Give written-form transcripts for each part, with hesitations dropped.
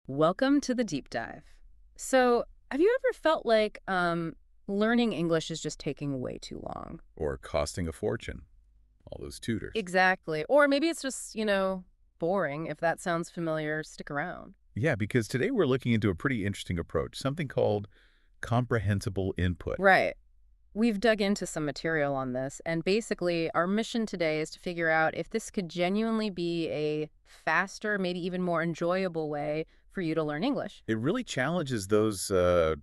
Welcome to the deep dive. So, have you ever felt like learning English is just taking way too long? Or costing a fortune. All those tutors. Exactly. Or maybe it's just, boring. If that sounds familiar, stick around. Yeah, because today we're looking into a pretty interesting approach, something called comprehensible input. Right. We've dug into some material on this, and basically, our mission today is to figure out if this could genuinely be a faster, maybe even more enjoyable way for you to learn English. It really challenges those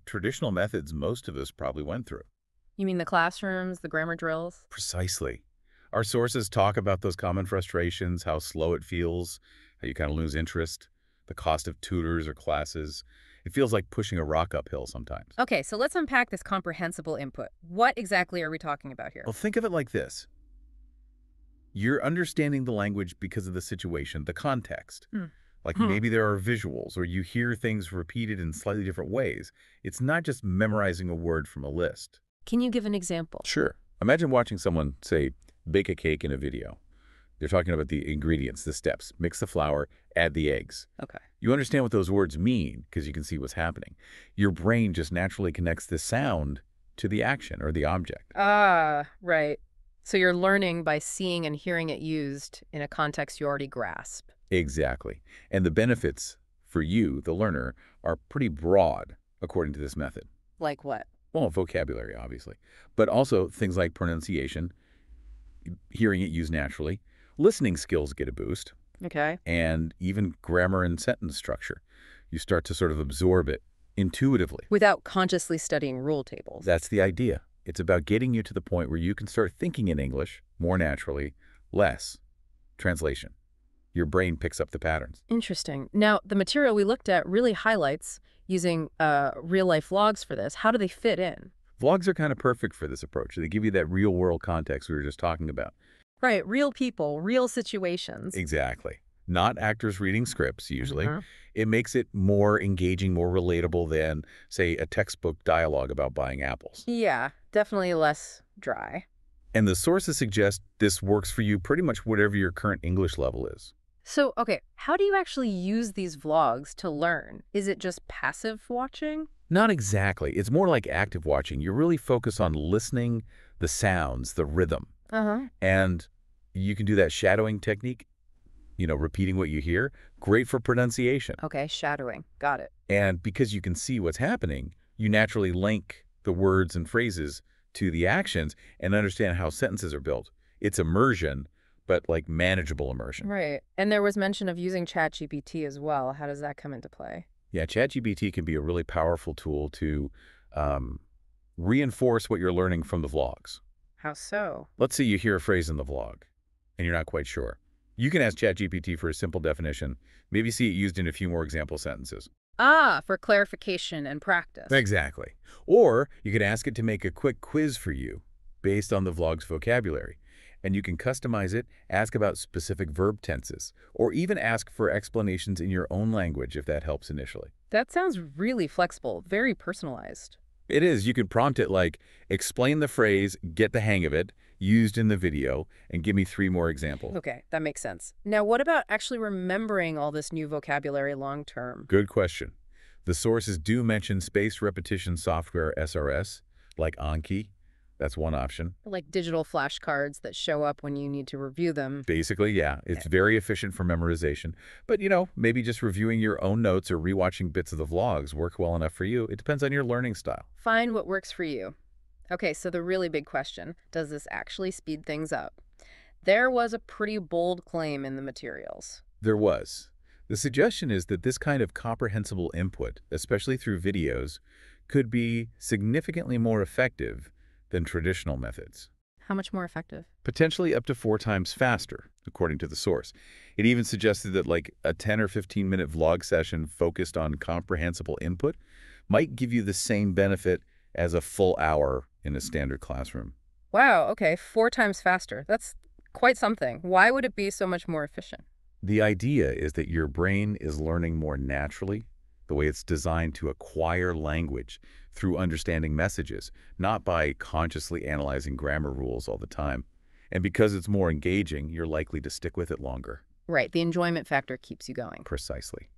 traditional methods most of us probably went through. You mean the classrooms, the grammar drills? Precisely. Our sources talk about those common frustrations, how slow it feels, how you kind of lose interest, the cost of tutors or classes. It feels like pushing a rock uphill sometimes. Okay, so let's unpack this comprehensible input. What exactly are we talking about here? Well, think of it like this. You're understanding the language because of the situation, the context. Hmm. Like Hmm. maybe there are visuals or you hear things repeated in slightly different ways. It's not just memorizing a word from a list. Can you give an example? Sure. Imagine watching someone, say, bake a cake in a video. They're talking about the ingredients, the steps. Mix the flour, add the eggs. Okay. You understand what those words mean because you can see what's happening. Your brain just naturally connects the sound to the action or the object. Ah, right. So you're learning by seeing and hearing it used in a context you already grasp. Exactly. And the benefits for you, the learner, are pretty broad according to this method. Like what? Well, vocabulary, obviously, but also things like pronunciation, hearing it used naturally, listening skills get a boost, Okay. and even grammar and sentence structure. You start to sort of absorb it intuitively. Without consciously studying rule tables. That's the idea. It's about getting you to the point where you can start thinking in English more naturally, less translation. Your brain picks up the patterns. Interesting. Now, the material we looked at really highlights using real-life logs for this. How do they fit in? Vlogs are kind of perfect for this approach. They give you that real-world context we were just talking about. Right, real people, real situations. Exactly. Not actors reading scripts, usually. Mhm. It makes it more engaging, more relatable than, say, a textbook dialogue about buying apples. Yeah, definitely less dry. And the sources suggest this works for you pretty much whatever your current English level is. So, okay, how do you actually use these vlogs to learn? Is it just passive watching? Not exactly. It's more like active watching. You really focus on listening, the sounds, the rhythm. Uh-huh. And you can do that shadowing technique, repeating what you hear. Great for pronunciation. Okay, shadowing. Got it. And because you can see what's happening, you naturally link the words and phrases to the actions and understand how sentences are built. It's immersion, but like manageable immersion. Right. And there was mention of using ChatGPT as well. How does that come into play? Yeah, ChatGPT can be a really powerful tool to reinforce what you're learning from the vlogs. How so? Let's say you hear a phrase in the vlog and you're not quite sure. You can ask ChatGPT for a simple definition, maybe see it used in a few more example sentences. Ah, for clarification and practice. Exactly. Or you can ask it to make a quick quiz for you based on the vlog's vocabulary. And you can customize it, ask about specific verb tenses, or even ask for explanations in your own language if that helps initially. That sounds really flexible, very personalized. It is. You can prompt it like, explain the phrase, get the hang of it, used in the video, and give me 3 more examples. Okay, that makes sense. Now, what about actually remembering all this new vocabulary long term? Good question. The sources do mention spaced repetition software SRS, like Anki. That's one option. Like digital flashcards that show up when you need to review them. Basically, yeah, it's very efficient for memorization. But, maybe just reviewing your own notes or rewatching bits of the vlogs work well enough for you. It depends on your learning style. Find what works for you. Okay, so the really big question, does this actually speed things up? There was a pretty bold claim in the materials. There was. The suggestion is that this kind of comprehensible input, especially through videos, could be significantly more effective than traditional methods. How much more effective? Potentially up to 4 times faster, according to the source. It even suggested that like a 10 or 15-minute vlog session focused on comprehensible input might give you the same benefit as a full hour in a standard classroom. Wow, okay, 4 times faster. That's quite something. Why would it be so much more efficient? The idea is that your brain is learning more naturally, the way it's designed to acquire language through understanding messages, not by consciously analyzing grammar rules all the time. And because it's more engaging, you're likely to stick with it longer. Right, the enjoyment factor keeps you going. Precisely.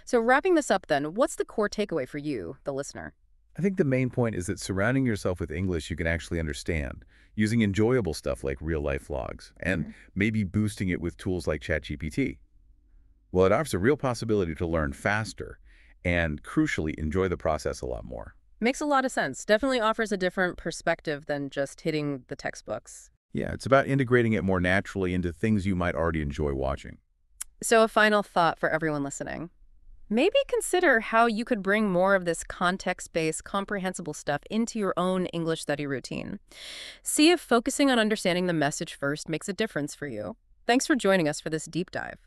So wrapping this up then, what's the core takeaway for you, the listener? I think the main point is that surrounding yourself with English you can actually understand, using enjoyable stuff like real-life vlogs, and Mhm. maybe boosting it with tools like ChatGPT. Well, it offers a real possibility to learn faster and, crucially, enjoy the process a lot more. Makes a lot of sense. Definitely offers a different perspective than just hitting the textbooks. Yeah, it's about integrating it more naturally into things you might already enjoy watching. So a final thought for everyone listening. Maybe consider how you could bring more of this context-based, comprehensible stuff into your own English study routine. See if focusing on understanding the message first makes a difference for you. Thanks for joining us for this deep dive.